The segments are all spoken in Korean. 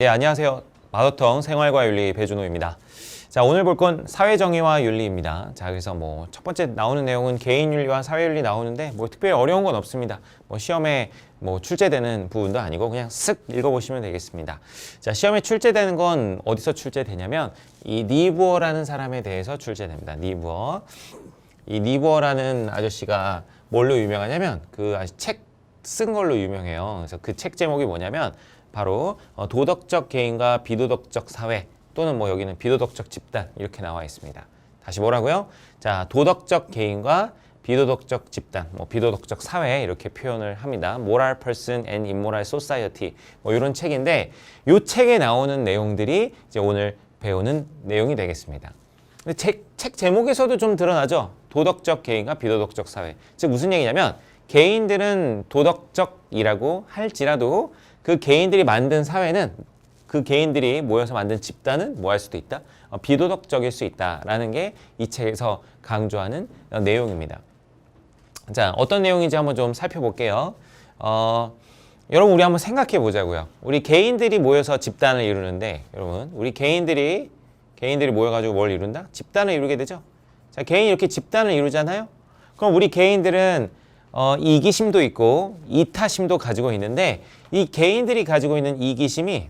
예, 안녕하세요. 마더텅 생활과 윤리 배준호입니다. 자, 오늘 볼 건 사회정의와 윤리입니다. 자, 그래서 뭐 첫 번째 나오는 내용은 개인윤리와 사회윤리 나오는데 뭐 특별히 어려운 건 없습니다. 뭐 시험에 뭐 출제되는 부분도 아니고 그냥 쓱 읽어보시면 되겠습니다. 자, 시험에 출제되는 건 어디서 출제되냐면 이 니부어라는 사람에 대해서 출제됩니다. 니부어. 이 니부어라는 아저씨가 뭘로 유명하냐면 그 책 쓴 걸로 유명해요. 그래서 그 책 제목이 뭐냐면 바로 도덕적 개인과 비도덕적 사회 또는 뭐 여기는 비도덕적 집단 이렇게 나와 있습니다. 다시 뭐라고요? 자, 도덕적 개인과 비도덕적 집단, 뭐 비도덕적 사회 이렇게 표현을 합니다. Moral Person and Immoral Society 뭐 이런 책인데 이 책에 나오는 내용들이 이제 오늘 배우는 내용이 되겠습니다. 근데 책 제목에서도 좀 드러나죠. 도덕적 개인과 비도덕적 사회. 즉 무슨 얘기냐면 개인들은 도덕적이라고 할지라도 그 개인들이 만든 사회는 그 개인들이 모여서 만든 집단은 뭐 할 수도 있다? 비도덕적일 수 있다라는 게 이 책에서 강조하는 내용입니다. 자, 어떤 내용인지 한번 좀 살펴볼게요. 여러분 우리 한번 생각해 보자고요. 우리 개인들이 모여서 집단을 이루는데 여러분 우리 개인들이 모여가지고 뭘 이룬다? 집단을 이루게 되죠. 자, 개인이 이렇게 집단을 이루잖아요. 그럼 우리 개인들은 이기심도 있고 이타심도 가지고 있는데 이 개인들이 가지고 있는 이기심이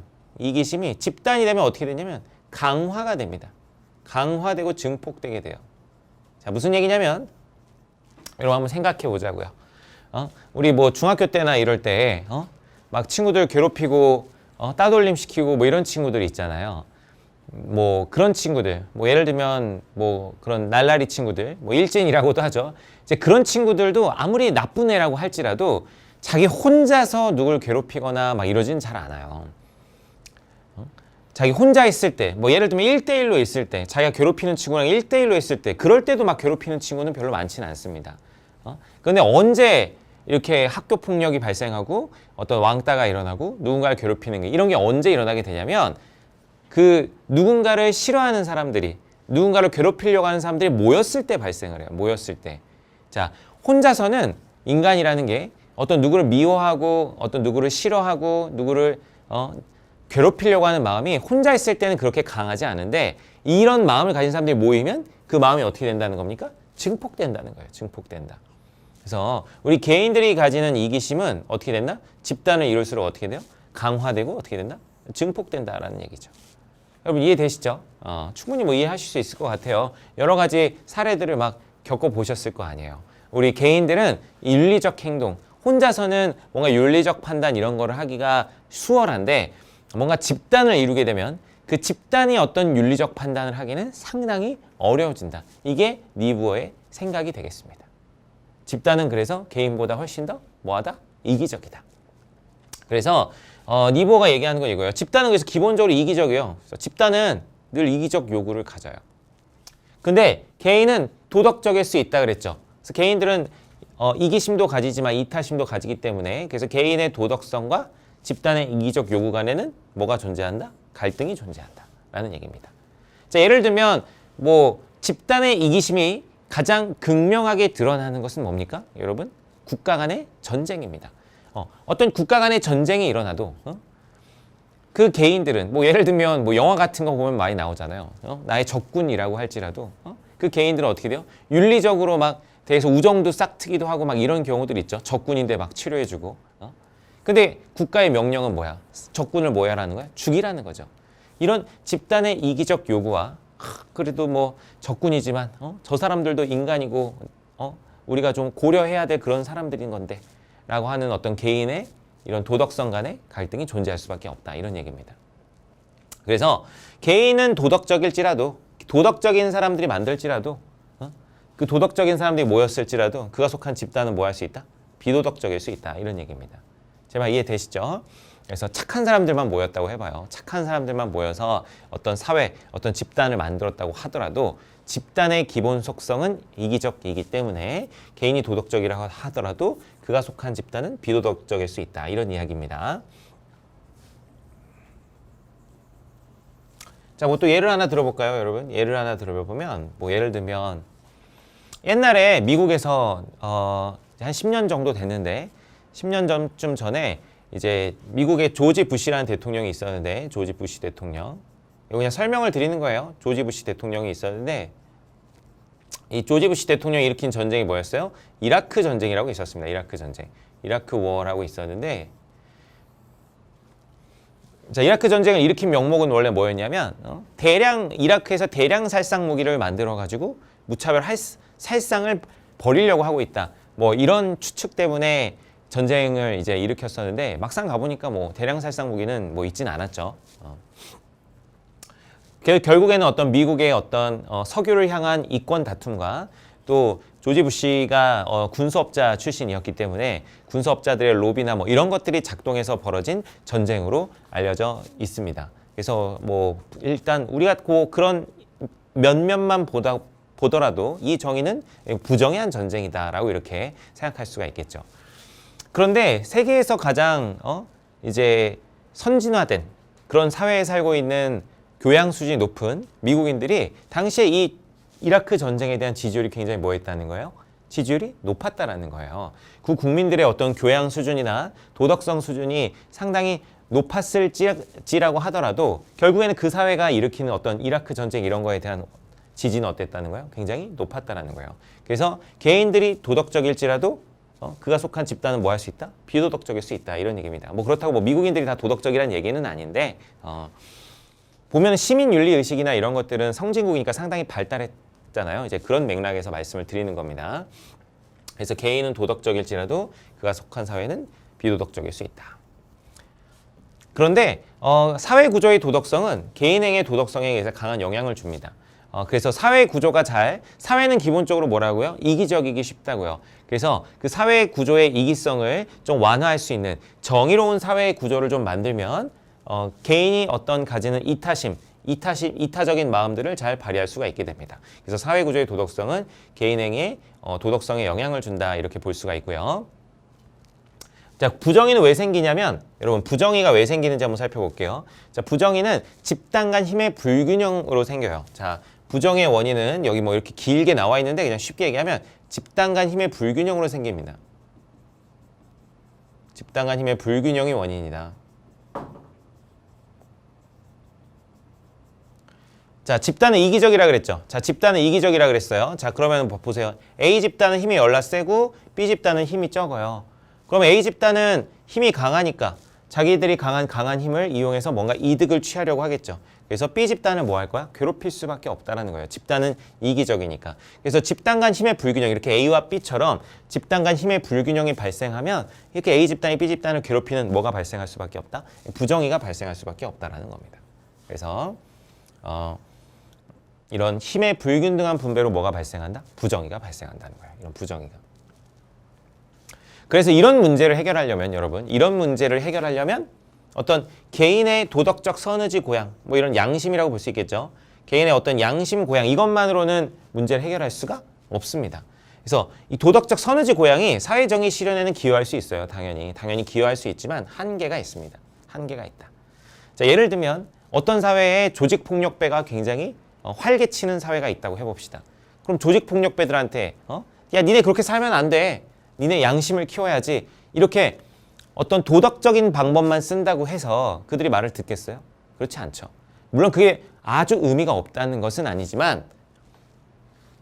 집단이 되면 어떻게 되냐면 강화가 됩니다. 강화되고 증폭되게 돼요. 자, 무슨 얘기냐면 여러분 한번 생각해 보자고요. 우리 뭐 중학교 때나 이럴 때 막 친구들 괴롭히고 따돌림 시키고 뭐 이런 친구들 있잖아요. 뭐 그런 친구들, 뭐 예를 들면 뭐 그런 날라리 친구들, 뭐 일진이라고도 하죠. 이제 그런 친구들도 아무리 나쁜 애라고 할지라도 자기 혼자서 누굴 괴롭히거나 막 이러지는 잘 않아요. 자기 혼자 있을 때, 뭐 예를 들면 1대1로 있을 때, 자기가 괴롭히는 친구랑 1대1로 있을 때, 그럴 때도 막 괴롭히는 친구는 별로 많지는 않습니다. 그런데 언제 이렇게 학교 폭력이 발생하고 어떤 왕따가 일어나고 누군가를 괴롭히는 게 이런 게 언제 일어나게 되냐면 그 누군가를 싫어하는 사람들이 누군가를 괴롭히려고 하는 사람들이 모였을 때 발생을 해요. 모였을 때. 자, 혼자서는 인간이라는 게 어떤 누구를 미워하고 어떤 누구를 싫어하고 누구를 괴롭히려고 하는 마음이 혼자 있을 때는 그렇게 강하지 않은데 이런 마음을 가진 사람들이 모이면 그 마음이 어떻게 된다는 겁니까? 증폭된다는 거예요. 증폭된다. 그래서 우리 개인들이 가지는 이기심은 어떻게 된다? 집단을 이룰수록 어떻게 돼요? 강화되고 어떻게 된다? 증폭된다라는 얘기죠. 여러분 이해되시죠? 충분히 뭐 이해하실 수 있을 것 같아요. 여러 가지 사례들을 막 겪어보셨을 거 아니에요. 우리 개인들은 윤리적 행동, 혼자서는 뭔가 윤리적 판단 이런 거를 하기가 수월한데 뭔가 집단을 이루게 되면 그 집단이 어떤 윤리적 판단을 하기는 상당히 어려워진다. 이게 니부어의 생각이 되겠습니다. 집단은 그래서 개인보다 훨씬 더 뭐하다? 이기적이다. 그래서 니부어가 얘기하는 건 이거예요. 집단은 그래서 기본적으로 이기적이에요. 집단은 늘 이기적 요구를 가져요. 근데 개인은 도덕적일 수 있다 그랬죠. 그래서 개인들은 이기심도 가지지만 이타심도 가지기 때문에 그래서 개인의 도덕성과 집단의 이기적 요구 간에는 뭐가 존재한다? 갈등이 존재한다. 라는 얘기입니다. 자, 예를 들면 뭐 집단의 이기심이 가장 극명하게 드러나는 것은 뭡니까? 여러분, 국가 간의 전쟁입니다. 어떤 국가 간의 전쟁이 일어나도 그 개인들은 뭐 예를 들면 뭐 영화 같은 거 보면 많이 나오잖아요. 나의 적군이라고 할지라도 그 개인들은 어떻게 돼요? 윤리적으로 막 대해서 우정도 싹트기도 하고 막 이런 경우들이 있죠. 적군인데 막 치료해주고. 근데 국가의 명령은 뭐야? 적군을 뭐 하라는 거야? 죽이라는 거죠. 이런 집단의 이기적 요구와 그래도 뭐 적군이지만 저 사람들도 인간이고 우리가 좀 고려해야 될 그런 사람들인 건데 라고 하는 어떤 개인의 이런 도덕성 간의 갈등이 존재할 수밖에 없다. 이런 얘기입니다. 그래서 개인은 도덕적일지라도 도덕적인 사람들이 만들지라도 그 도덕적인 사람들이 모였을지라도 그가 속한 집단은 뭐 할 수 있다? 비도덕적일 수 있다. 이런 얘기입니다. 제 말 이해되시죠? 그래서 착한 사람들만 모였다고 해봐요. 착한 사람들만 모여서 어떤 사회, 어떤 집단을 만들었다고 하더라도 집단의 기본 속성은 이기적이기 때문에 개인이 도덕적이라고 하더라도 그가 속한 집단은 비도덕적일 수 있다. 이런 이야기입니다. 자, 뭐 또 예를 하나 들어볼까요, 여러분? 예를 하나 들어보면 뭐 예를 들면 옛날에 미국에서 한 10년 정도 됐는데 10년 전쯤 전에 이제 미국의 조지 부시라는 대통령이 있었는데, 조지 부시 대통령. 이거 그냥 설명을 드리는 거예요. 조지 부시 대통령이 있었는데, 이 조지 부시 대통령이 일으킨 전쟁이 뭐였어요? 이라크 전쟁이라고 있었습니다. 이라크 전쟁. 이라크 워라고 있었는데, 자, 이라크 전쟁을 일으킨 명목은 원래 뭐였냐면, 이라크에서 대량 살상 무기를 만들어 가지고 무차별 살상을 벌이려고 하고 있다. 뭐 이런 추측 때문에 전쟁을 이제 일으켰었는데, 막상 가보니까 뭐 대량 살상 무기는 뭐 있진 않았죠. 결국에는 어떤 미국의 어떤 석유를 향한 이권 다툼과 또 조지 부시가 군수업자 출신이었기 때문에 군수업자들의 로비나 뭐 이런 것들이 작동해서 벌어진 전쟁으로 알려져 있습니다. 그래서 뭐 일단 우리가 그런 면면만 보더라도 이 정의는 부정의한 전쟁이다라고 이렇게 생각할 수가 있겠죠. 그런데 세계에서 가장 이제 선진화된 그런 사회에 살고 있는 교양 수준이 높은 미국인들이 당시에 이 이라크 전쟁에 대한 지지율이 굉장히 뭐였다는 거예요? 지지율이 높았다라는 거예요. 그 국민들의 어떤 교양 수준이나 도덕성 수준이 상당히 높았을지라고 하더라도 결국에는 그 사회가 일으키는 어떤 이라크 전쟁 이런 거에 대한 지지는 어땠다는 거예요? 굉장히 높았다라는 거예요. 그래서 개인들이 도덕적일지라도 그가 속한 집단은 뭐 할 수 있다? 비도덕적일 수 있다. 이런 얘기입니다. 뭐 그렇다고 뭐 미국인들이 다 도덕적이라는 얘기는 아닌데 보면 시민윤리 의식이나 이런 것들은 성진국이니까 상당히 발달했잖아요. 이제 그런 맥락에서 말씀을 드리는 겁니다. 그래서 개인은 도덕적일지라도 그가 속한 사회는 비도덕적일 수 있다. 그런데 사회 구조의 도덕성은 개인행의 도덕성에 의해서 강한 영향을 줍니다. 그래서 사회 구조가 사회는 기본적으로 뭐라고요? 이기적이기 쉽다고요. 그래서 그 사회 구조의 이기성을 좀 완화할 수 있는 정의로운 사회 구조를 좀 만들면 개인이 어떤 가지는 이타적인 마음들을 잘 발휘할 수가 있게 됩니다. 그래서 사회 구조의 도덕성은 개인행의 도덕성에 영향을 준다 이렇게 볼 수가 있고요. 자, 부정의는 왜 생기냐면 여러분 부정의가 왜 생기는지 한번 살펴볼게요. 자, 부정의는 집단 간 힘의 불균형으로 생겨요. 자, 부정의 원인은 여기 뭐 이렇게 길게 나와 있는데 그냥 쉽게 얘기하면 집단 간 힘의 불균형으로 생깁니다. 집단 간 힘의 불균형이 원인이다. 자, 집단은 이기적이라 그랬죠. 자, 집단은 이기적이라 그랬어요. 자, 그러면 보세요. A 집단은 힘이 열나 세고 B 집단은 힘이 적어요. 그러면 A 집단은 힘이 강하니까 자기들이 강한 힘을 이용해서 뭔가 이득을 취하려고 하겠죠. 그래서 B 집단은 뭐 할 거야? 괴롭힐 수밖에 없다라는 거예요. 집단은 이기적이니까. 그래서 집단 간 힘의 불균형, 이렇게 A와 B처럼 집단 간 힘의 불균형이 발생하면 이렇게 A 집단이 B 집단을 괴롭히는 뭐가 발생할 수밖에 없다? 부정의가 발생할 수밖에 없다라는 겁니다. 그래서 이런 힘의 불균등한 분배로 뭐가 발생한다? 부정의가 발생한다는 거예요. 이런 부정의가. 그래서 이런 문제를 해결하려면 여러분, 이런 문제를 해결하려면 어떤 개인의 도덕적 선의지 고양, 뭐 이런 양심이라고 볼 수 있겠죠. 개인의 어떤 양심 고양, 이것만으로는 문제를 해결할 수가 없습니다. 그래서 이 도덕적 선의지 고양이 사회정의 실현에는 기여할 수 있어요. 당연히 기여할 수 있지만 한계가 있습니다. 한계가 있다. 자, 예를 들면 어떤 사회에 조직폭력배가 굉장히 활개치는 사회가 있다고 해봅시다. 그럼 조직폭력배들한테 야, 니네 그렇게 살면 안 돼. 니네 양심을 키워야지. 이렇게 어떤 도덕적인 방법만 쓴다고 해서 그들이 말을 듣겠어요? 그렇지 않죠. 물론 그게 아주 의미가 없다는 것은 아니지만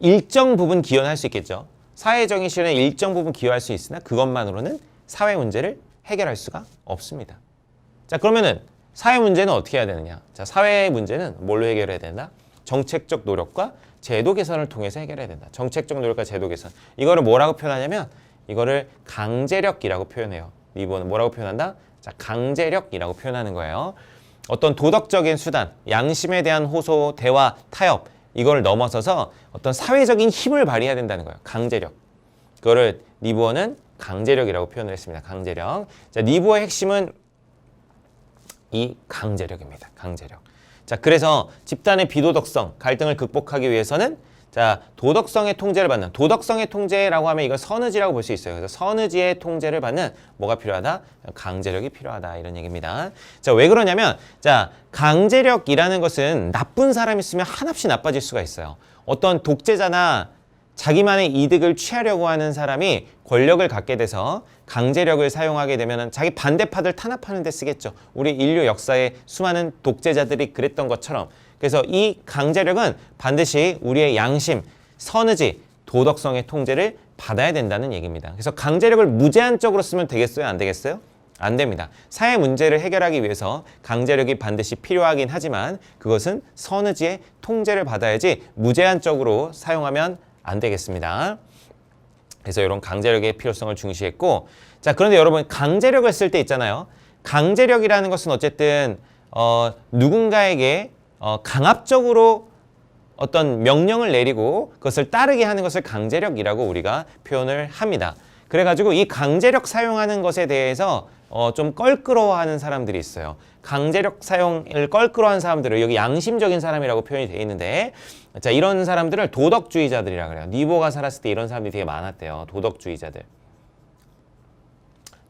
일정 부분 기여할 수 있겠죠. 사회적인 실현에 일정 부분 기여할 수 있으나 그것만으로는 사회 문제를 해결할 수가 없습니다. 자, 그러면은 사회 문제는 어떻게 해야 되느냐? 자, 사회 문제는 뭘로 해결해야 된다? 정책적 노력과 제도 개선을 통해서 해결해야 된다. 정책적 노력과 제도 개선. 이거를 뭐라고 표현하냐면 이거를 강제력이라고 표현해요. 리버는 뭐라고 표현한다? 자, 강제력이라고 표현하는 거예요. 어떤 도덕적인 수단, 양심에 대한 호소, 대화, 타협 이걸 넘어서서 어떤 사회적인 힘을 발휘해야 된다는 거예요. 강제력. 그거를 리버는 강제력이라고 표현을 했습니다. 강제력. 자, 리버의 핵심은 이 강제력입니다. 강제력. 자, 그래서 집단의 비도덕성, 갈등을 극복하기 위해서는 자, 도덕성의 통제를 받는, 도덕성의 통제라고 하면 이걸 선의지라고 볼 수 있어요. 그래서 선의지의 통제를 받는 뭐가 필요하다? 강제력이 필요하다. 이런 얘기입니다. 자, 왜 그러냐면 자, 강제력이라는 것은 나쁜 사람이 있으면 한없이 나빠질 수가 있어요. 어떤 독재자나 자기만의 이득을 취하려고 하는 사람이 권력을 갖게 돼서 강제력을 사용하게 되면 자기 반대파들 탄압하는 데 쓰겠죠. 우리 인류 역사에 수많은 독재자들이 그랬던 것처럼. 그래서 이 강제력은 반드시 우리의 양심, 선의지, 도덕성의 통제를 받아야 된다는 얘기입니다. 그래서 강제력을 무제한적으로 쓰면 되겠어요? 안 되겠어요? 안 됩니다. 사회 문제를 해결하기 위해서 강제력이 반드시 필요하긴 하지만 그것은 선의지의 통제를 받아야지 무제한적으로 사용하면 안 되겠습니다. 그래서 이런 강제력의 필요성을 중시했고, 자, 그런데 여러분 강제력을 쓸 때 있잖아요. 강제력이라는 것은 어쨌든 누군가에게 강압적으로 어떤 명령을 내리고 그것을 따르게 하는 것을 강제력이라고 우리가 표현을 합니다. 그래가지고 이 강제력 사용하는 것에 대해서 좀 껄끄러워하는 사람들이 있어요. 강제력 사용을 껄끄러워하는 사람들을 여기 양심적인 사람이라고 표현이 되어 있는데, 자, 이런 사람들을 도덕주의자들이라고 그래요. 니보가 살았을 때 이런 사람들이 되게 많았대요. 도덕주의자들.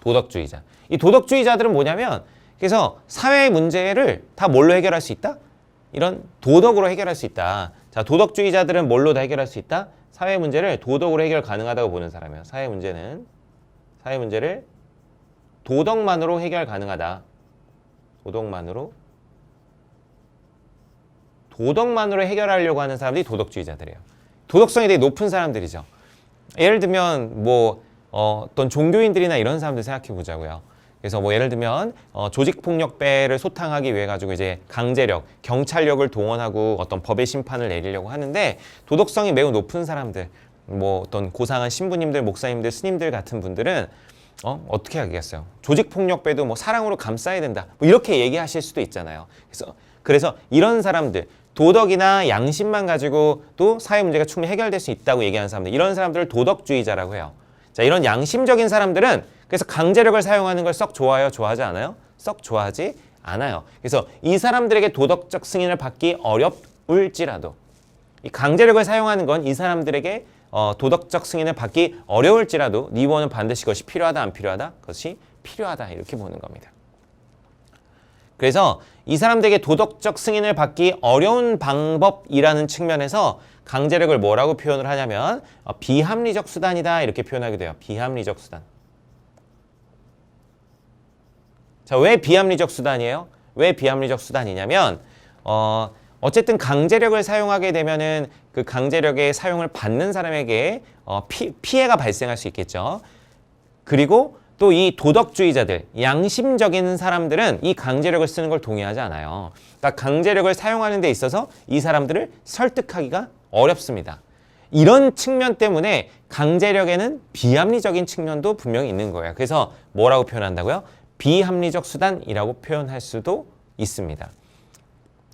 도덕주의자. 이 도덕주의자들은 뭐냐면, 그래서 사회의 문제를 다 뭘로 해결할 수 있다? 이런 도덕으로 해결할 수 있다. 자, 도덕주의자들은 뭘로 다 해결할 수 있다? 사회 문제를 도덕으로 해결 가능하다고 보는 사람이에요. 사회 문제를 도덕만으로 해결 가능하다. 도덕만으로 해결하려고 하는 사람들이 도덕주의자들이에요. 도덕성이 되게 높은 사람들이죠. 예를 들면 뭐 어떤 종교인들이나 이런 사람들 생각해 보자고요. 그래서 뭐 예를 들면 조직폭력배를 소탕하기 위해 가지고 이제 강제력, 경찰력을 동원하고 어떤 법의 심판을 내리려고 하는데 도덕성이 매우 높은 사람들, 뭐 어떤 고상한 신부님들, 목사님들, 스님들 같은 분들은 어떻게 하겠어요? 조직폭력배도 뭐 사랑으로 감싸야 된다. 뭐 이렇게 얘기하실 수도 있잖아요. 그래서 이런 사람들, 도덕이나 양심만 가지고 또 사회 문제가 충분히 해결될 수 있다고 얘기하는 사람들, 이런 사람들을 도덕주의자라고 해요. 자, 이런 양심적인 사람들은 그래서 강제력을 사용하는 걸 썩 좋아해요? 좋아하지 않아요? 썩 좋아하지 않아요. 그래서 이 사람들에게 도덕적 승인을 받기 어려울지라도, 이 강제력을 사용하는 건 이 사람들에게 도덕적 승인을 받기 어려울지라도 니보는 반드시 그것이 필요하다, 안 필요하다? 그것이 필요하다, 이렇게 보는 겁니다. 그래서 이 사람들에게 도덕적 승인을 받기 어려운 방법이라는 측면에서 강제력을 뭐라고 표현을 하냐면 비합리적 수단이다, 이렇게 표현하게 돼요. 비합리적 수단. 자, 왜 비합리적 수단이에요? 왜 비합리적 수단이냐면 어쨌든 강제력을 사용하게 되면은 그 강제력의 사용을 받는 사람에게 피해가 발생할 수 있겠죠. 그리고 또 이 도덕주의자들, 양심적인 사람들은 이 강제력을 쓰는 걸 동의하지 않아요. 그러니까 강제력을 사용하는 데 있어서 이 사람들을 설득하기가 어렵습니다. 이런 측면 때문에 강제력에는 비합리적인 측면도 분명히 있는 거예요. 그래서 뭐라고 표현한다고요? 비합리적 수단이라고 표현할 수도 있습니다.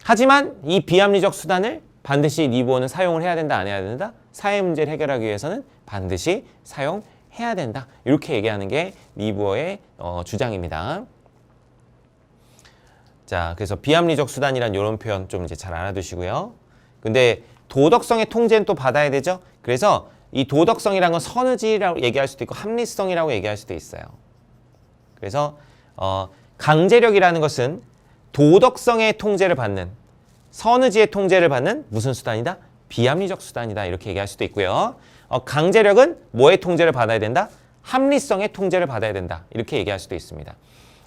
하지만 이 비합리적 수단을 반드시 니보는 사용을 해야 된다, 안 해야 된다? 사회 문제를 해결하기 위해서는 반드시 사용해야 된다. 이렇게 얘기하는 게 니보의 주장입니다. 자, 그래서 비합리적 수단이란 이런 표현 좀 이제 잘 알아두시고요. 근데 도덕성의 통제는 또 받아야 되죠. 그래서 이 도덕성이라는 건 선의지라고 얘기할 수도 있고 합리성이라고 얘기할 수도 있어요. 그래서 강제력이라는 것은 도덕성의 통제를 받는, 선의지의 통제를 받는 무슨 수단이다? 비합리적 수단이다, 이렇게 얘기할 수도 있고요. 강제력은 뭐의 통제를 받아야 된다? 합리성의 통제를 받아야 된다, 이렇게 얘기할 수도 있습니다.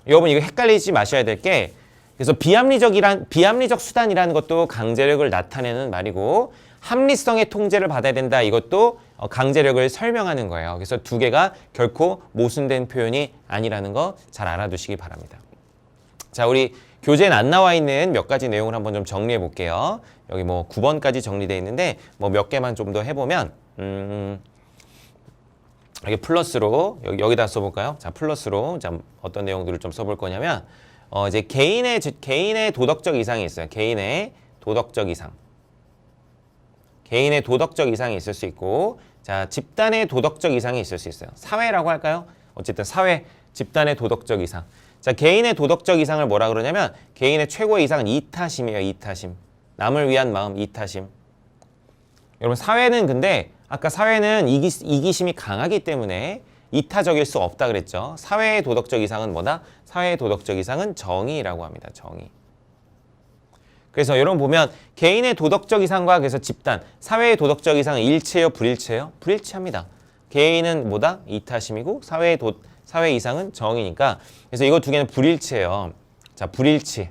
여러분 이거 헷갈리지 마셔야 될 게, 그래서 비합리적 수단이라는 것도 강제력을 나타내는 말이고 합리성의 통제를 받아야 된다, 이것도 강제력을 설명하는 거예요. 그래서 두 개가 결코 모순된 표현이 아니라는 거 잘 알아두시기 바랍니다. 자, 우리 교재엔 안 나와 있는 몇 가지 내용을 한번 좀 정리해 볼게요. 여기 뭐 9번까지 정리되어 있는데 뭐 몇 개만 좀 더 해보면 여기 플러스로 여기다 써볼까요? 자, 플러스로 자, 어떤 내용들을 좀 써볼 거냐면 이제 개인의 도덕적 이상이 있어요. 개인의 도덕적 이상. 개인의 도덕적 이상이 있을 수 있고, 자, 집단의 도덕적 이상이 있을 수 있어요. 사회라고 할까요? 어쨌든 사회, 집단의 도덕적 이상. 자, 개인의 도덕적 이상을 뭐라 그러냐면 개인의 최고의 이상은 이타심이에요. 이타심. 남을 위한 마음, 이타심. 여러분 사회는 근데 아까 사회는 이기심이 강하기 때문에 이타적일 수 없다 그랬죠. 사회의 도덕적 이상은 뭐다? 사회의 도덕적 이상은 정의라고 합니다. 정의. 그래서 여러분 보면 개인의 도덕적 이상과 그래서 집단, 사회의 도덕적 이상은 일치해요, 불일치해요? 불일치합니다. 개인은 뭐다? 이타심이고 사회 이상은 정이니까 그래서 이거 두 개는 불일치해요. 자, 불일치.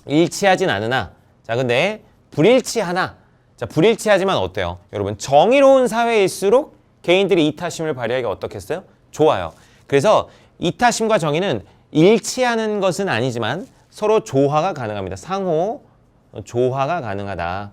일치하진 않으나 자, 근데 불일치하나 자, 불일치하지만 어때요? 여러분 정의로운 사회일수록 개인들이 이타심을 발휘하기가 어떻겠어요? 좋아요. 그래서 이타심과 정의는 일치하는 것은 아니지만 서로 조화가 가능합니다. 상호 조화가 가능하다.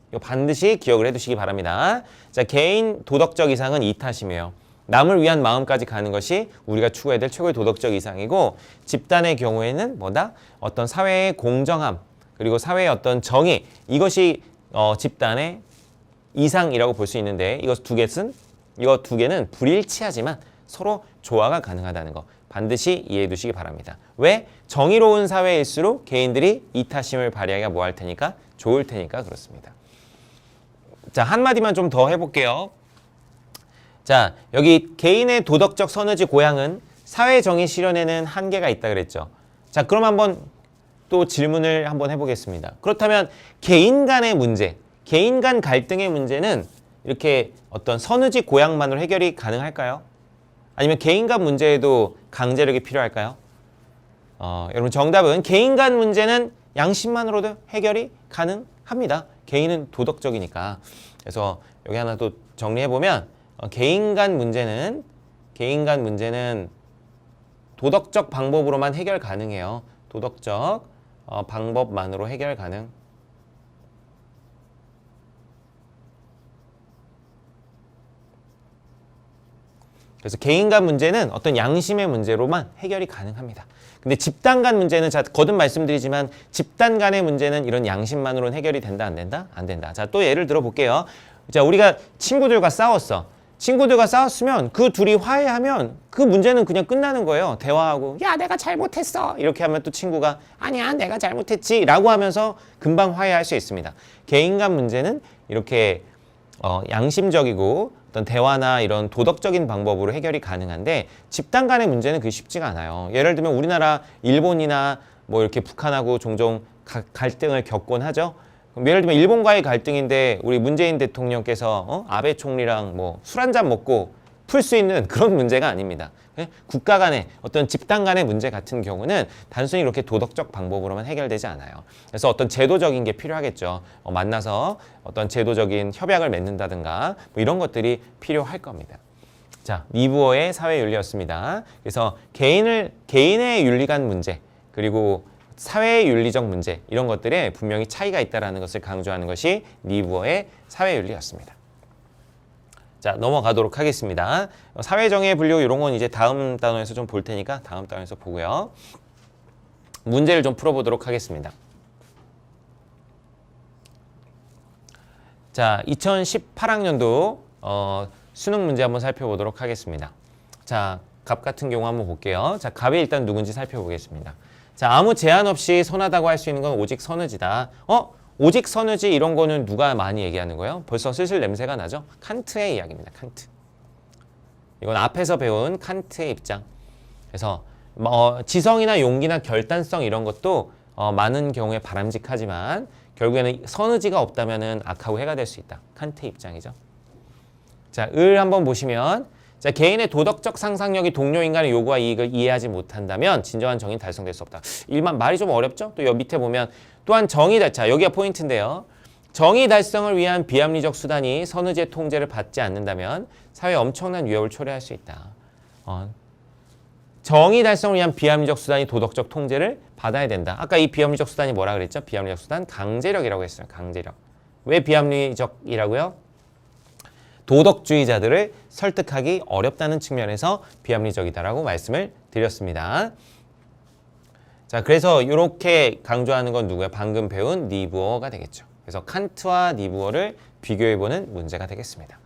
이거 반드시 기억을 해두시기 바랍니다. 자, 개인 도덕적 이상은 이타심이에요. 남을 위한 마음까지 가는 것이 우리가 추구해야 될 최고의 도덕적 이상이고 집단의 경우에는 뭐다? 어떤 사회의 공정함 그리고 사회의 어떤 정의 이것이 집단의 이상이라고 볼 수 있는데 이거 두 개는 불일치하지만 서로 조화가 가능하다는 거 반드시 이해해 두시기 바랍니다. 왜? 정의로운 사회일수록 개인들이 이타심을 발휘하기가 뭐 할 테니까? 좋을 테니까 그렇습니다. 자, 한마디만 좀 더 해볼게요. 자, 여기 개인의 도덕적 선의지 고양은 사회 정의 실현에는 한계가 있다 그랬죠. 자, 그럼 한번 또 질문을 한번 해보겠습니다. 그렇다면 개인 간의 문제, 개인 간 갈등의 문제는 이렇게 어떤 선의지 고양만으로 해결이 가능할까요? 아니면 개인 간 문제에도 강제력이 필요할까요? 여러분 정답은 개인 간 문제는 양심만으로도 해결이 가능합니다. 개인은 도덕적이니까. 그래서 여기 하나 또 정리해보면 개인 간 문제는 도덕적 방법으로만 해결 가능해요. 도덕적 방법만으로 해결 가능. 그래서 개인 간 문제는 어떤 양심의 문제로만 해결이 가능합니다. 근데 집단 간 문제는 자 거듭 말씀드리지만 집단 간의 문제는 이런 양심만으로는 해결이 된다 안 된다? 안 된다. 자, 또 예를 들어 볼게요. 자, 우리가 친구들과 싸웠어. 친구들과 싸웠으면 그 둘이 화해하면 그 문제는 그냥 끝나는 거예요. 대화하고 야 내가 잘못했어 이렇게 하면 또 친구가 아니야 내가 잘못했지 라고 하면서 금방 화해할 수 있습니다. 개인 간 문제는 이렇게 양심적이고 어떤 대화나 이런 도덕적인 방법으로 해결이 가능한데 집단 간의 문제는 그게 쉽지가 않아요. 예를 들면 우리나라, 일본이나 뭐 이렇게 북한하고 종종 갈등을 겪곤 하죠. 예를 들면 일본과의 갈등인데 우리 문재인 대통령께서 아베 총리랑 뭐 술 한잔 먹고 풀 수 있는 그런 문제가 아닙니다. 국가 간의 어떤 집단 간의 문제 같은 경우는 단순히 이렇게 도덕적 방법으로만 해결되지 않아요. 그래서 어떤 제도적인 게 필요하겠죠. 만나서 어떤 제도적인 협약을 맺는다든가 뭐 이런 것들이 필요할 겁니다. 자, 니부어의 사회윤리였습니다. 그래서 개인의 윤리 간 문제 그리고 사회의 윤리적 문제 이런 것들에 분명히 차이가 있다는 것을 강조하는 것이 니부어의 사회윤리였습니다. 자, 넘어가도록 하겠습니다. 사회정의의 분류 이런 건 이제 다음 단원에서 좀 볼 테니까 다음 단원에서 보고요. 문제를 좀 풀어보도록 하겠습니다. 자, 2018학년도 수능 문제 한번 살펴보도록 하겠습니다. 자, 갑 같은 경우 한번 볼게요. 자, 갑이 일단 누군지 살펴보겠습니다. 자, 아무 제한 없이 선하다고 할 수 있는 건 오직 선의지다. 오직 선의지 이런 거는 누가 많이 얘기하는 거예요? 벌써 슬슬 냄새가 나죠? 칸트의 이야기입니다. 칸트. 이건 앞에서 배운 칸트의 입장. 그래서 지성이나 용기나 결단성 이런 것도 많은 경우에 바람직하지만 결국에는 선의지가 없다면은 악하고 해가 될 수 있다. 칸트의 입장이죠. 자, 을 한번 보시면 자, 개인의 도덕적 상상력이 동료 인간의 요구와 이익을 이해하지 못한다면 진정한 정의는 달성될 수 없다. 일만 말이 좀 어렵죠? 또 여기 밑에 보면 또한 정의 달성, 여기가 포인트인데요. 정의 달성을 위한 비합리적 수단이 선의지의 통제를 받지 않는다면 사회에 엄청난 위협을 초래할 수 있다. 정의 달성을 위한 비합리적 수단이 도덕적 통제를 받아야 된다. 아까 이 비합리적 수단이 뭐라 그랬죠? 비합리적 수단 강제력이라고 했어요. 강제력. 왜 비합리적이라고요? 도덕주의자들을 설득하기 어렵다는 측면에서 비합리적이다라고 말씀을 드렸습니다. 자, 그래서 이렇게 강조하는 건 누구야? 방금 배운 니부어가 되겠죠. 그래서 칸트와 니부어를 비교해보는 문제가 되겠습니다.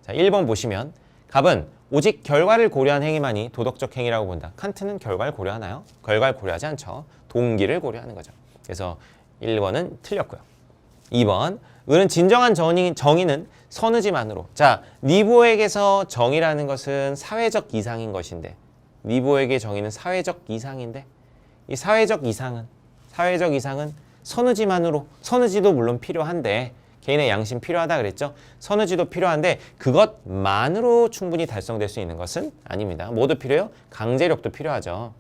자, 1번 보시면 갑은 오직 결과를 고려한 행위만이 도덕적 행위라고 본다. 칸트는 결과를 고려하나요? 결과를 고려하지 않죠. 동기를 고려하는 거죠. 그래서 1번은 틀렸고요. 2번 을은 진정한 정의는 선의지만으로. 자, 니부어에게서 정의라는 것은 사회적 이상인 것인데 니부어에게 정의는 사회적 이상인데 이 사회적 이상은 선의지도 물론 필요한데 개인의 양심 필요하다 그랬죠. 선의지도 필요한데 그것만으로 충분히 달성될 수 있는 것은 아닙니다. 뭐도 필요해요? 강제력도 필요하죠.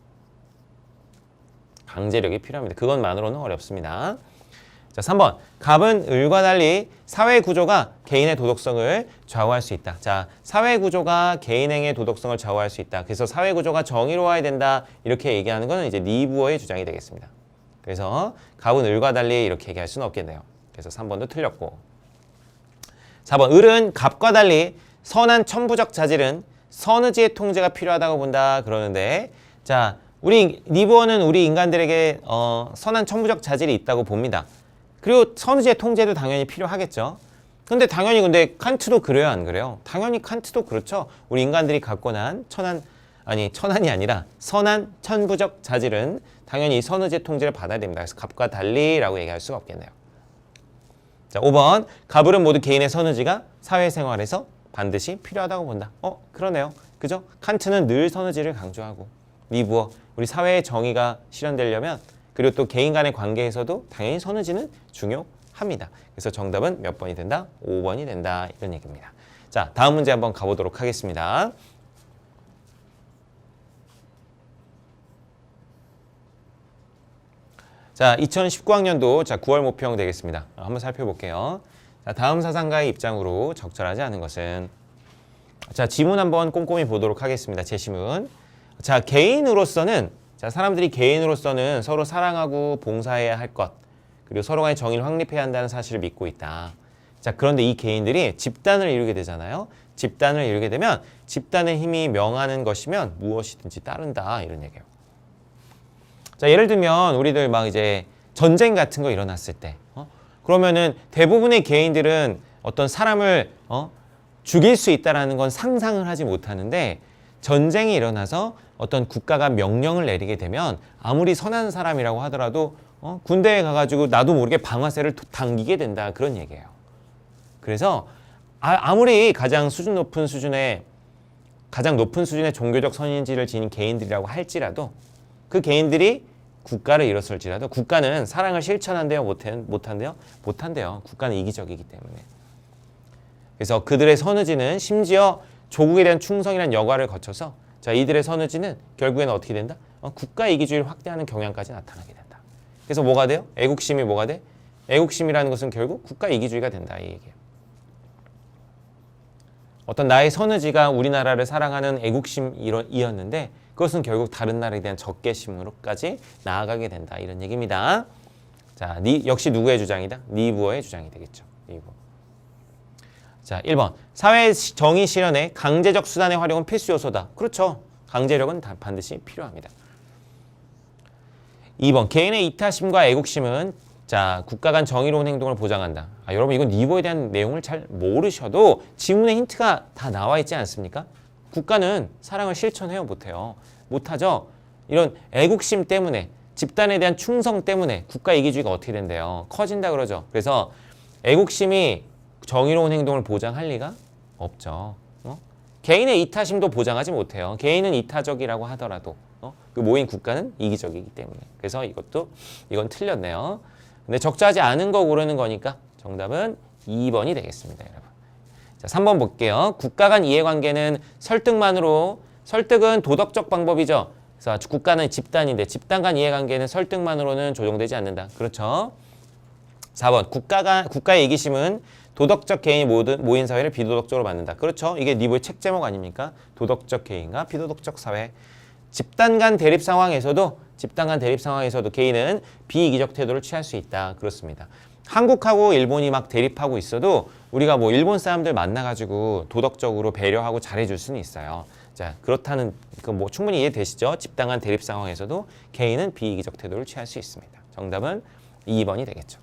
강제력이 필요합니다. 그것만으로는 어렵습니다. 자, 3번. 갑은 을과 달리 사회 구조가 개인의 도덕성을 좌우할 수 있다. 자, 사회 구조가 개인행의 도덕성을 좌우할 수 있다. 그래서 사회 구조가 정의로워야 된다. 이렇게 얘기하는 것은 이제 니부어의 주장이 되겠습니다. 그래서 갑은 을과 달리 이렇게 얘기할 수는 없겠네요. 그래서 3번도 틀렸고. 4번. 을은 갑과 달리 선한 천부적 자질은 선의지의 통제가 필요하다고 본다. 그러는데 자, 우리 니부어는 우리 인간들에게 선한 천부적 자질이 있다고 봅니다. 그리고 선의지의 통제도 당연히 필요하겠죠. 근데 칸트도 그래요, 안 그래요? 당연히 칸트도 그렇죠. 우리 인간들이 갖고 난 천한이 아니라 선한 천부적 자질은 당연히 선의지의 통제를 받아야 됩니다. 그래서 갑과 달리라고 얘기할 수가 없겠네요. 자, 5번. 갑을은 모두 개인의 선의지가 사회생활에서 반드시 필요하다고 본다. 그러네요. 그죠? 칸트는 늘 선의지를 강조하고 니부어, 우리 사회의 정의가 실현되려면 그리고 또 개인 간의 관계에서도 당연히 선의지는 중요합니다. 그래서 정답은 몇 번이 된다? 5번이 된다. 이런 얘기입니다. 자, 다음 문제 한번 가보도록 하겠습니다. 자, 2019학년도 9월 모평 되겠습니다. 한번 살펴볼게요. 자, 다음 사상가의 입장으로 적절하지 않은 것은 자, 지문 한번 꼼꼼히 보도록 하겠습니다. 제시문. 자, 사람들이 개인으로서는 서로 사랑하고 봉사해야 할 것, 그리고 서로 간의 정의를 확립해야 한다는 사실을 믿고 있다. 자, 그런데 이 개인들이 집단을 이루게 되잖아요. 집단을 이루게 되면 집단의 힘이 명하는 것이면 무엇이든지 따른다. 이런 얘기예요. 자, 예를 들면 우리들 막 이제 전쟁 같은 거 일어났을 때, 그러면은 대부분의 개인들은 어떤 사람을 죽일 수 있다라는 건 상상을 하지 못하는데 전쟁이 일어나서 어떤 국가가 명령을 내리게 되면 아무리 선한 사람이라고 하더라도 군대에 가가지고 나도 모르게 방아쇠를 당기게 된다. 그런 얘기예요. 그래서 아무리 가장 높은 수준의 종교적 선인지를 지닌 개인들이라고 할지라도 그 개인들이 국가를 이뤘을지라도 국가는 사랑을 실천한대요? 못한대요? 못한대요. 국가는 이기적이기 때문에. 그래서 그들의 선의지는 심지어 조국에 대한 충성이라는 여과를 거쳐서 자, 이들의 선의지는 결국에는 어떻게 된다? 국가 이기주의를 확대하는 경향까지 나타나게 된다. 그래서 뭐가 돼요? 애국심이 뭐가 돼? 애국심이라는 것은 결국 국가 이기주의가 된다. 이 얘기예요. 어떤 나의 선의지가 우리나라를 사랑하는 애국심이었는데 그것은 결국 다른 나라에 대한 적개심으로까지 나아가게 된다. 이런 얘기입니다. 자, 역시 누구의 주장이다? 니부어의 주장이 되겠죠. 니부어. 자, 1번. 사회 정의 실현에 강제적 수단의 활용은 필수 요소다. 그렇죠. 강제력은 반드시 필요합니다. 2번. 개인의 이타심과 애국심은 자, 국가 간 정의로운 행동을 보장한다. 여러분 이건 니부어에 대한 내용을 잘 모르셔도 지문에 힌트가 다 나와 있지 않습니까? 국가는 사랑을 실천해요? 못해요? 못하죠? 이런 애국심 때문에 집단에 대한 충성 때문에 국가 이기주의가 어떻게 된대요? 커진다 그러죠. 그래서 애국심이 정의로운 행동을 보장할 리가 없죠. 개인의 이타심도 보장하지 못해요. 개인은 이타적이라고 하더라도 그 모인 국가는 이기적이기 때문에. 그래서 이건 틀렸네요. 근데 적절하지 않은 거 고르는 거니까 정답은 2번이 되겠습니다, 여러분. 자, 3번 볼게요. 국가 간 이해관계는 설득은 도덕적 방법이죠. 그래서 국가는 집단인데 집단 간 이해관계는 설득만으로는 조정되지 않는다. 그렇죠. 4번. 국가의 이기심은 도덕적 개인이 모인 사회를 비도덕적으로 만든다. 그렇죠. 이게 니부의 책 제목 아닙니까? 도덕적 개인과 비도덕적 사회. 집단 간 대립 상황에서도 개인은 비이기적 태도를 취할 수 있다. 그렇습니다. 한국하고 일본이 막 대립하고 있어도 우리가 뭐 일본 사람들 만나가지고 도덕적으로 배려하고 잘해줄 수는 있어요. 자, 그렇다는 뭐 충분히 이해되시죠? 집단 간 대립 상황에서도 개인은 비이기적 태도를 취할 수 있습니다. 정답은 2번이 되겠죠.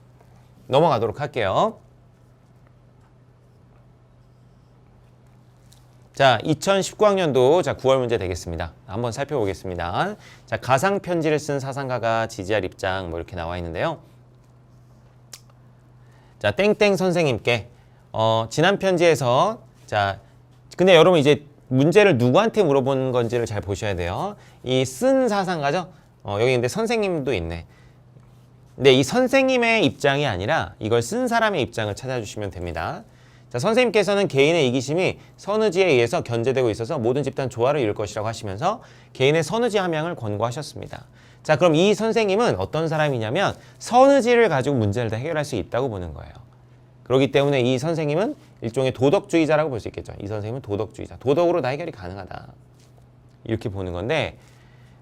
넘어가도록 할게요. 자, 2019학년도 9월 문제 되겠습니다. 한번 살펴보겠습니다. 자, 가상 편지를 쓴 사상가가 지지할 입장 뭐 이렇게 나와 있는데요. 자, 땡땡 선생님께 지난 편지에서 자, 근데 여러분 이제 문제를 누구한테 물어보는 건지를 잘 보셔야 돼요. 이 쓴 사상가죠. 여기 근데 선생님도 있네. 근데 이 선생님의 입장이 아니라 이걸 쓴 사람의 입장을 찾아주시면 됩니다. 자, 선생님께서는 개인의 이기심이 선의지에 의해서 견제되고 있어서 모든 집단 조화를 이룰 것이라고 하시면서 개인의 선의지 함양을 권고하셨습니다. 자, 그럼 이 선생님은 어떤 사람이냐면 선의지를 가지고 문제를 다 해결할 수 있다고 보는 거예요. 그렇기 때문에 이 선생님은 일종의 도덕주의자라고 볼 수 있겠죠. 이 선생님은 도덕주의자. 도덕으로 다 해결이 가능하다. 이렇게 보는 건데,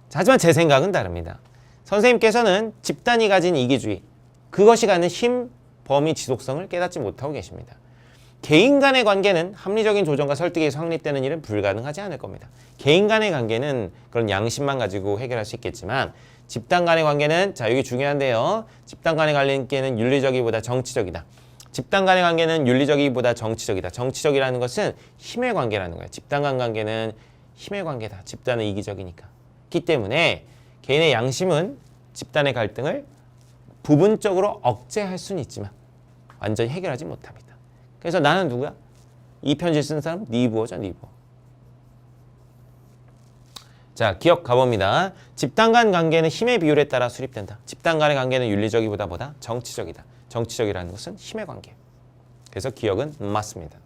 자, 하지만 제 생각은 다릅니다. 선생님께서는 집단이 가진 이기주의, 그것이 갖는 힘, 범위, 지속성을 깨닫지 못하고 계십니다. 개인 간의 관계는 합리적인 조정과 설득에 의해서 확립되는 일은 불가능하지 않을 겁니다. 개인 간의 관계는 그런 양심만 가지고 해결할 수 있겠지만 집단 간의 관계는, 자, 여기 중요한데요. 집단 간의 관계는 윤리적이보다 정치적이다. 집단 간의 관계는 윤리적이보다 정치적이다. 정치적이라는 것은 힘의 관계라는 거예요. 집단 간 관계는 힘의 관계다. 집단은 이기적이니까. 그렇기 때문에 개인의 양심은 집단의 갈등을 부분적으로 억제할 수는 있지만 완전히 해결하지 못합니다. 그래서 나는 누구야? 이 편지를 쓴 사람? 니부어죠, 니부어. 자, 기억 가봅니다. 집단 간 관계는 힘의 비율에 따라 수립된다. 집단 간의 관계는 윤리적이보다 정치적이다. 정치적이라는 것은 힘의 관계. 그래서 기억은 맞습니다.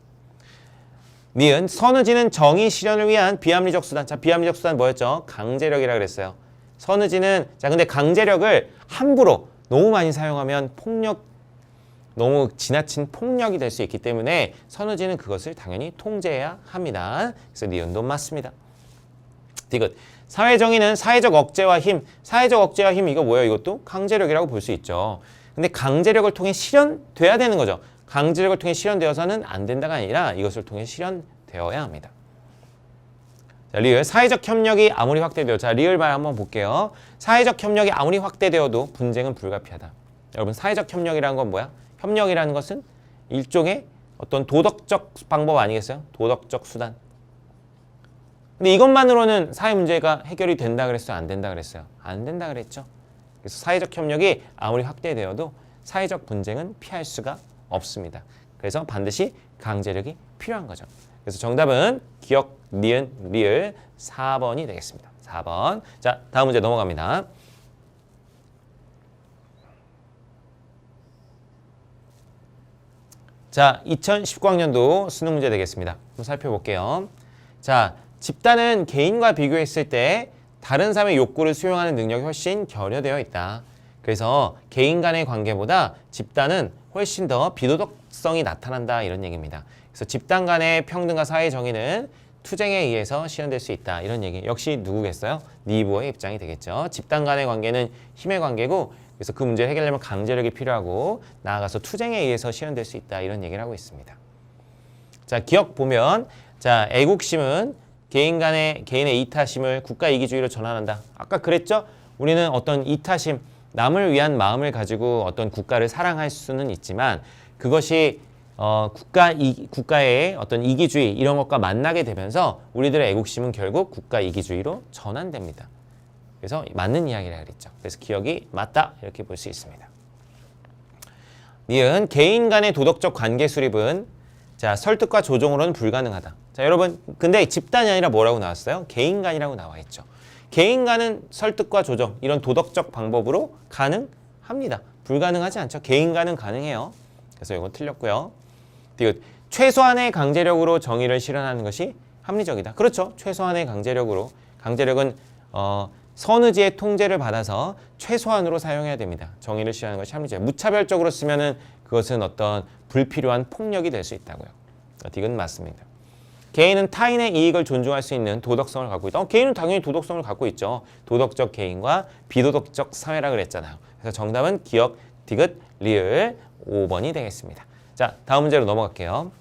니은, 선의지는 정의 실현을 위한 비합리적 수단. 자, 비합리적 수단 뭐였죠? 강제력이라고 그랬어요. 선의지는, 자, 근데 강제력을 함부로 너무 많이 사용하면 너무 지나친 폭력이 될 수 있기 때문에 선의지는 그것을 당연히 통제해야 합니다. 그래서 니은도 맞습니다. 디귿. 사회정의는 사회적 억제와 힘. 사회적 억제와 힘, 이거 뭐예요? 이것도 강제력이라고 볼 수 있죠. 근데 강제력을 통해 실현돼야 되는 거죠. 강제력을 통해 실현되어서는 안 된다가 아니라 이것을 통해 실현되어야 합니다. 자, 리을. 사회적 협력이 아무리 확대되어, 자, 리을 말 한번 볼게요. 사회적 협력이 아무리 확대되어도 분쟁은 불가피하다. 여러분, 사회적 협력이라는 건 뭐야? 협력이라는 것은 일종의 어떤 도덕적 방법 아니겠어요? 도덕적 수단. 근데 이것만으로는 사회 문제가 해결이 된다 그랬어요? 안 된다 그랬어요? 안 된다 그랬죠. 그래서 사회적 협력이 아무리 확대되어도 사회적 분쟁은 피할 수가 없습니다. 그래서 반드시 강제력이 필요한 거죠. 그래서 정답은 기억, 니은, 리을 4번이 되겠습니다. 4번. 자, 다음 문제 넘어갑니다. 자, 2019학년도 수능 문제 되겠습니다. 한번 살펴볼게요. 자, 집단은 개인과 비교했을 때 다른 사람의 욕구를 수용하는 능력이 훨씬 결여되어 있다. 그래서 개인 간의 관계보다 집단은 훨씬 더 비도덕성이 나타난다, 이런 얘기입니다. 그래서 집단 간의 평등과 사회 정의는 투쟁에 의해서 실현될 수 있다, 이런 얘기. 역시 누구겠어요? 니부어의 입장이 되겠죠. 집단 간의 관계는 힘의 관계고, 그래서 그 문제를 해결하려면 강제력이 필요하고 나아가서 투쟁에 의해서 실현될 수 있다, 이런 얘기를 하고 있습니다. 자, 기억 보면, 자, 애국심은 개인의 이타심을 국가 이기주의로 전환한다. 아까 그랬죠? 우리는 어떤 이타심, 남을 위한 마음을 가지고 어떤 국가를 사랑할 수는 있지만 그것이 국가의 어떤 이기주의 이런 것과 만나게 되면서 우리들의 애국심은 결국 국가 이기주의로 전환됩니다. 그래서 맞는 이야기라 그랬죠. 그래서 기억이 맞다, 이렇게 볼 수 있습니다. 니은, 개인 간의 도덕적 관계 수립은, 자, 설득과 조종으로는 불가능하다. 자, 여러분, 근데 집단이 아니라 뭐라고 나왔어요? 개인 간이라고 나와 있죠. 개인 간은 설득과 조정, 이런 도덕적 방법으로 가능합니다. 불가능하지 않죠. 개인 간은 가능해요. 그래서 이건 틀렸고요. 디귿, 최소한의 강제력으로 정의를 실현하는 것이 합리적이다. 그렇죠. 최소한의 강제력으로. 강제력은 선의지의 통제를 받아서 최소한으로 사용해야 됩니다. 정의를 실현하는 것이 합리적이다. 무차별적으로 쓰면은 그것은 어떤 불필요한 폭력이 될 수 있다고요. 디귿 맞습니다. 개인은 타인의 이익을 존중할 수 있는 도덕성을 갖고 있다. 개인은 당연히 도덕성을 갖고 있죠. 도덕적 개인과 비도덕적 사회라 그랬잖아요. 그래서 정답은 기억, 디귿, 리을 5번이 되겠습니다. 자, 다음 문제로 넘어갈게요.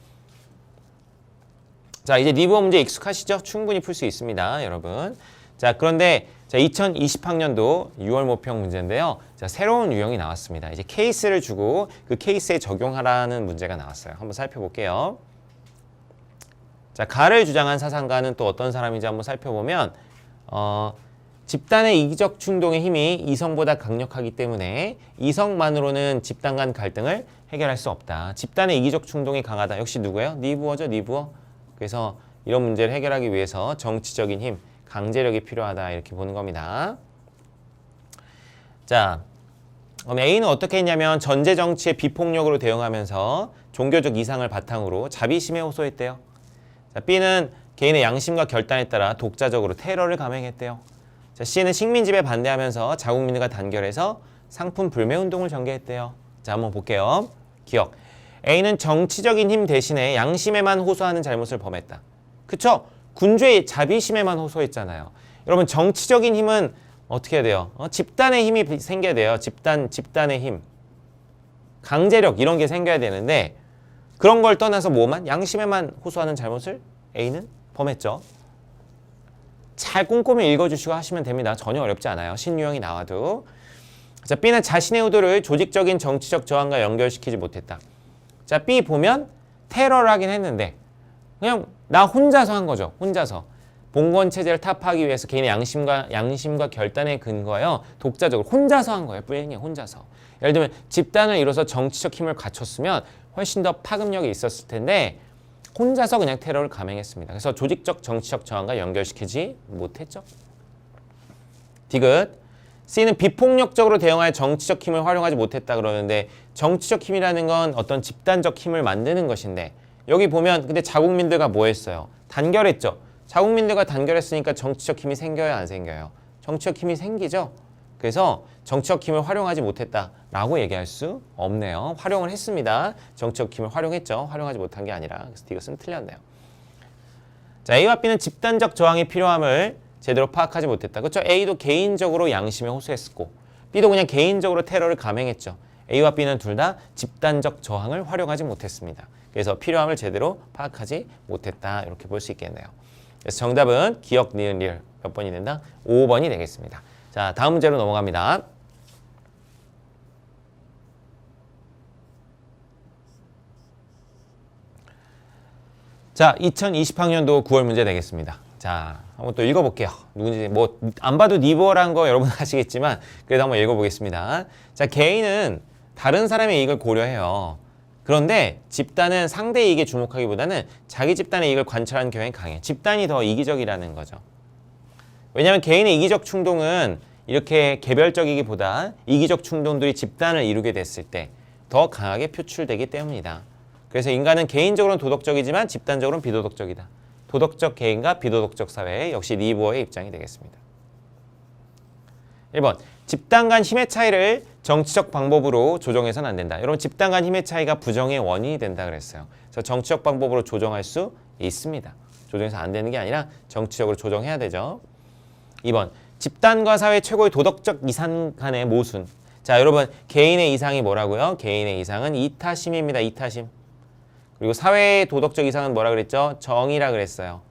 자, 이제 리부어 문제 익숙하시죠? 충분히 풀 수 있습니다, 여러분. 자, 그런데 2020학년도 6월 모평 문제인데요. 자, 새로운 유형이 나왔습니다. 이제 케이스를 주고 그 케이스에 적용하라는 문제가 나왔어요. 한번 살펴볼게요. 자, 가를 주장한 사상가는 또 어떤 사람인지 한번 살펴보면 집단의 이기적 충동의 힘이 이성보다 강력하기 때문에 이성만으로는 집단 간 갈등을 해결할 수 없다. 집단의 이기적 충동이 강하다. 역시 누구예요? 니부어죠, 니부어. 그래서 이런 문제를 해결하기 위해서 정치적인 힘, 강제력이 필요하다, 이렇게 보는 겁니다. 자, 그럼 A는 어떻게 했냐면 전제 정치의 비폭력으로 대응하면서 종교적 이상을 바탕으로 자비심에 호소했대요. 자, B는 개인의 양심과 결단에 따라 독자적으로 테러를 감행했대요. 자, C는 식민지배 반대하면서 자국민들과 단결해서 상품 불매 운동을 전개했대요. 자, 한번 볼게요. 기억. A는 정치적인 힘 대신에 양심에만 호소하는 잘못을 범했다. 그쵸? 군주의 자비심에만 호소했잖아요. 여러분 정치적인 힘은 어떻게 해야 돼요? 집단의 힘이 생겨야 돼요. 집단의 힘. 강제력 이런 게 생겨야 되는데 그런 걸 떠나서 뭐만? 양심에만 호소하는 잘못을 A는 범했죠. 잘 꼼꼼히 읽어주시고 하시면 됩니다. 전혀 어렵지 않아요. 신유형이 나와도. 자, B는 자신의 의도를 조직적인 정치적 저항과 연결시키지 못했다. 자, B 보면 테러를 하긴 했는데 그냥 나 혼자서 한 거죠. 혼자서. 봉건 체제를 타파하기 위해서 개인의 양심과 결단에 근거하여 독자적으로 혼자서 한 거예요. 뿌행이 혼자서. 예를 들면 집단을 이뤄서 정치적 힘을 갖췄으면 훨씬 더 파급력이 있었을 텐데 혼자서 그냥 테러를 감행했습니다. 그래서 조직적 정치적 저항과 연결시키지 못했죠. 디귿. C는 비폭력적으로 대응하여 정치적 힘을 활용하지 못했다 그러는데 정치적 힘이라는 건 어떤 집단적 힘을 만드는 것인데 여기 보면 근데 자국민들과 뭐 했어요? 단결했죠. 자국민들과 단결했으니까 정치적 힘이 생겨요? 안 생겨요? 정치적 힘이 생기죠. 그래서 정치적 힘을 활용하지 못했다라고 얘기할 수 없네요. 활용을 했습니다. 정치적 힘을 활용했죠. 활용하지 못한 게 아니라. 그래서 이것은 틀렸네요. 자, A와 B는 집단적 저항이 필요함을 제대로 파악하지 못했다. 그렇죠? A도 개인적으로 양심에 호소했고 B도 그냥 개인적으로 테러를 감행했죠. A와 B는 둘 다 집단적 저항을 활용하지 못했습니다. 그래서 필요함을 제대로 파악하지 못했다. 이렇게 볼 수 있겠네요. 그래서 정답은 기억, 니은, 리을 몇 번이 된다? 5번이 되겠습니다. 자, 다음 문제로 넘어갑니다. 자, 2020학년도 9월 문제 되겠습니다. 자, 한번 또 읽어볼게요. 누군지 뭐 안 봐도 니버란 거 여러분 아시겠지만 그래도 한번 읽어보겠습니다. 자, 개인은 다른 사람의 이익을 고려해요. 그런데 집단은 상대 이익에 주목하기보다는 자기 집단의 이익을 관찰하는 경향이 강해. 집단이 더 이기적이라는 거죠. 왜냐하면 개인의 이기적 충동은 이렇게 개별적이기보다 이기적 충동들이 집단을 이루게 됐을 때 더 강하게 표출되기 때문이다. 그래서 인간은 개인적으로는 도덕적이지만 집단적으로는 비도덕적이다. 도덕적 개인과 비도덕적 사회 역시 니버의 입장이 되겠습니다. 1번. 집단 간 힘의 차이를 정치적 방법으로 조정해서는 안 된다. 여러분 집단 간 힘의 차이가 부정의 원인이 된다 그랬어요. 그래서 정치적 방법으로 조정할 수 있습니다. 조정해서 안 되는 게 아니라 정치적으로 조정해야 되죠. 2번. 집단과 사회 최고의 도덕적 이상 간의 모순. 자, 여러분 개인의 이상이 뭐라고요? 개인의 이상은 이타심입니다. 이타심. 그리고 사회의 도덕적 이상은 뭐라 그랬죠? 정의라 그랬어요.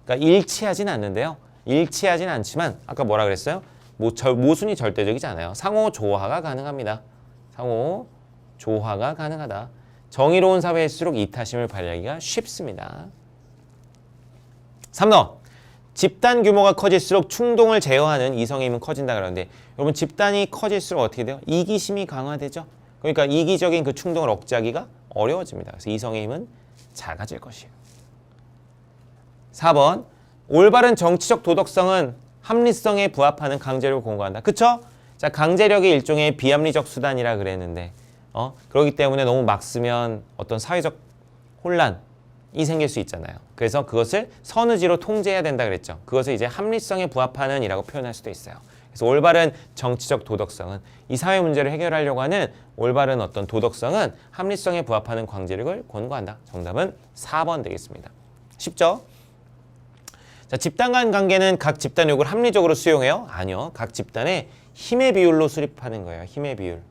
그러니까 일치하진 않는데요. 일치하진 않지만 아까 뭐라 그랬어요? 모순이 절대적이지 않아요. 상호 조화가 가능합니다. 상호 조화가 가능하다. 정의로운 사회일수록 이타심을 발휘하기가 쉽습니다. 3번. 집단 규모가 커질수록 충동을 제어하는 이성의 힘은 커진다 그러는데 여러분 집단이 커질수록 어떻게 돼요? 이기심이 강화되죠. 그러니까 이기적인 그 충동을 억제하기가 어려워집니다. 그래서 이성의 힘은 작아질 것이에요. 4번. 올바른 정치적 도덕성은 합리성에 부합하는 강제력을 공고한다. 그쵸? 자, 강제력이 일종의 비합리적 수단이라 그랬는데 그렇기 때문에 너무 막 쓰면 어떤 사회적 혼란이 생길 수 있잖아요. 그래서 그것을 선의지로 통제해야 된다 그랬죠. 그것을 이제 합리성에 부합하는 이라고 표현할 수도 있어요. 그래서 올바른 정치적 도덕성은 이 사회 문제를 해결하려고 하는 올바른 어떤 도덕성은 합리성에 부합하는 강제력을 권고한다. 정답은 4번 되겠습니다. 쉽죠? 자, 집단 간 관계는 각 집단 요구를 합리적으로 수용해요? 아니요. 각 집단의 힘의 비율로 수립하는 거예요. 힘의 비율.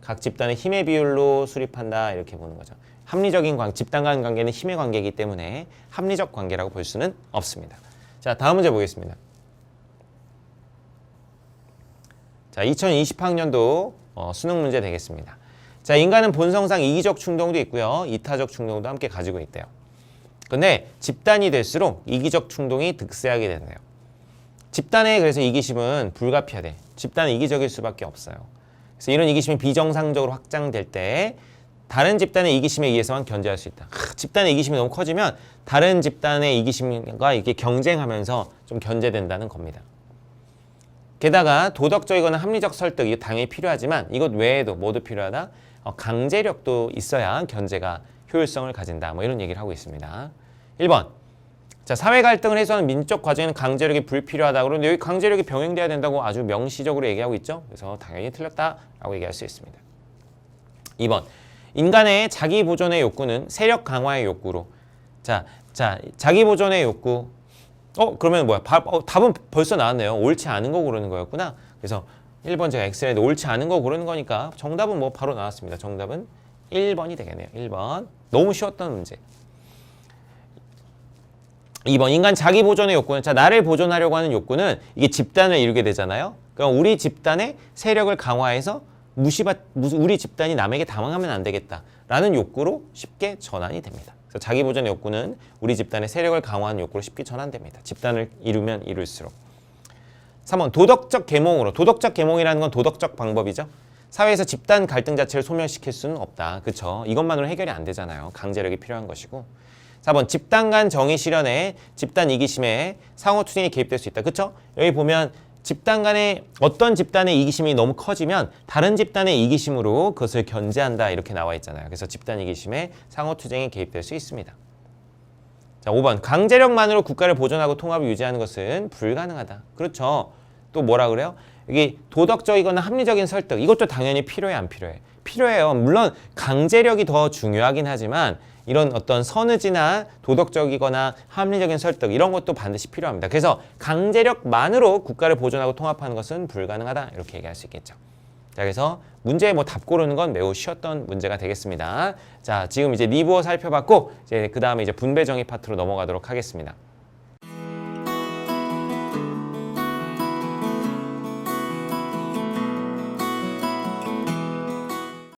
각 집단의 힘의 비율로 수립한다. 이렇게 보는 거죠. 합리적인 집단 간 관계는 힘의 관계이기 때문에 합리적 관계라고 볼 수는 없습니다. 자, 다음 문제 보겠습니다. 자, 2020학년도 수능 문제 되겠습니다. 자, 인간은 본성상 이기적 충동도 있고요. 이타적 충동도 함께 가지고 있대요. 근데 집단이 될수록 이기적 충동이 득세하게 되네요. 집단의 그래서 이기심은 불가피하대. 집단은 이기적일 수밖에 없어요. 그래서 이런 이기심이 비정상적으로 확장될 때 다른 집단의 이기심에 의해서만 견제할 수 있다. 집단의 이기심이 너무 커지면 다른 집단의 이기심과 이렇게 경쟁하면서 좀 견제된다는 겁니다. 게다가 도덕적이거나 합리적 설득 이거 당연히 필요하지만 이것 외에도 모두 필요하다. 강제력도 있어야 견제가 효율성을 가진다. 뭐 이런 얘기를 하고 있습니다. 1번. 자, 사회 갈등을 해소하는 민족 과정에는 강제력이 불필요하다. 그런데 여기 강제력이 병행돼야 된다고 아주 명시적으로 얘기하고 있죠. 그래서 당연히 틀렸다라고 얘기할 수 있습니다. 2번. 인간의 자기 보존의 욕구는 세력 강화의 욕구로. 자, 자기 보존의 욕구. 그러면 뭐야? 답은 벌써 나왔네요. 옳지 않은 거 고르는 거였구나. 그래서 1번 제가 X를 했는데 옳지 않은 거 고르는 거니까 정답은 뭐 바로 나왔습니다. 정답은 1번이 되겠네요. 1번. 너무 쉬웠던 문제. 2번 인간 자기 보존의 욕구는 자 나를 보존하려고 하는 욕구는 이게 집단을 이루게 되잖아요. 그럼 우리 집단의 세력을 강화해서 우리 집단이 남에게 당황하면 안 되겠다라는 욕구로 쉽게 전환이 됩니다. 그래서 자기 보존의 욕구는 우리 집단의 세력을 강화하는 욕구로 쉽게 전환됩니다. 집단을 이루면 이룰수록. 3번 도덕적 계몽으로. 도덕적 계몽이라는 건 도덕적 방법이죠. 사회에서 집단 갈등 자체를 소멸시킬 수는 없다. 그렇죠? 이것만으로 해결이 안 되잖아요. 강제력이 필요한 것이고. 4번 집단 간 정의 실현에 집단 이기심에 상호투쟁이 개입될 수 있다. 그렇죠? 여기 보면 집단 간에 어떤 집단의 이기심이 너무 커지면 다른 집단의 이기심으로 그것을 견제한다 이렇게 나와 있잖아요. 그래서 집단 이기심에 상호투쟁이 개입될 수 있습니다. 자, 5번 강제력만으로 국가를 보존하고 통합을 유지하는 것은 불가능하다. 그렇죠. 또 뭐라 그래요? 여기 도덕적이거나 합리적인 설득 이것도 당연히 필요해 안 필요해? 필요해요. 물론 강제력이 더 중요하긴 하지만 이런 어떤 선의지나 도덕적이거나 합리적인 설득 이런 것도 반드시 필요합니다. 그래서 강제력만으로 국가를 보존하고 통합하는 것은 불가능하다 이렇게 얘기할 수 있겠죠. 자, 그래서 문제에 뭐 답 고르는 건 매우 쉬웠던 문제가 되겠습니다. 자, 지금 이제 리뷰어 살펴봤고 이제 그 다음에 이제 분배 정의 파트로 넘어가도록 하겠습니다.